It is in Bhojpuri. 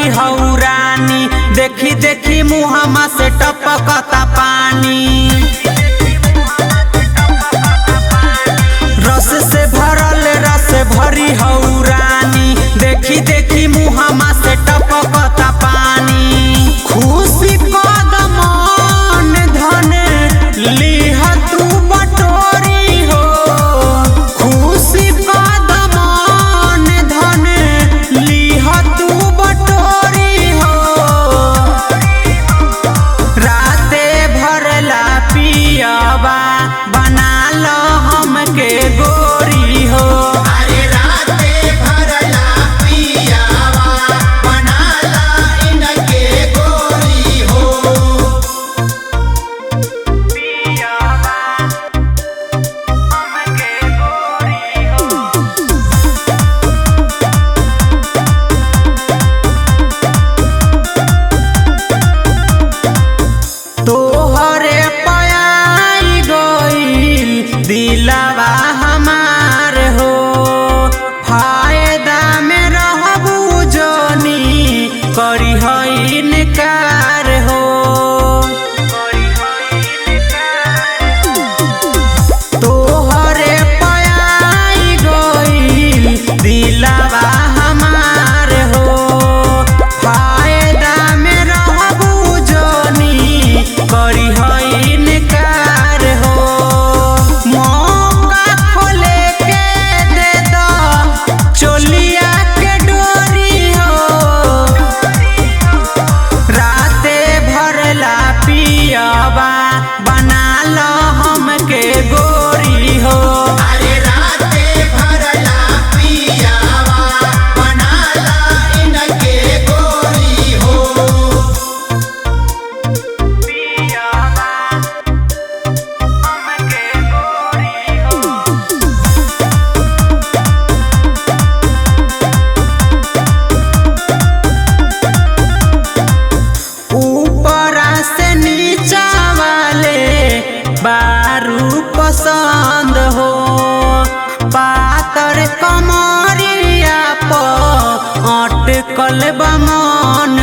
भरी हऊ रानी, देखी देखी मुहम्मा से टपकता पानी। रस से भरल रस भरी हऊ रानी, देखी देखी मुहम्मा से टपकता पानी। खुशी कदमन धन लीह तू बटोरी हो, खुशी कदमन धन लीह तू बटोरी हो। राते भरला पियबा बना लो हमके गोरी हो। अरे राते भरला पियबा बना ला इनके गोरी हो। तोहरे पाई गईल दिलवा हमार हो, फायदा में रहबू जोनी करी है इनकार हो। तोहरे पाई गईल दिलवा हमार हो, फायदा में रहबू जोनी करी है इनकार हो। मौका खोले के दे दो चोलिया के डोरी हो। राते भरला पियबा बना लो हमके गोरी हो। अरे राते भरला पियबा बना ला इनके गोरी हो। ऊपरा से नीचा वाले बारू पसंद हो, पातर कमरिया पर अटकल बा मन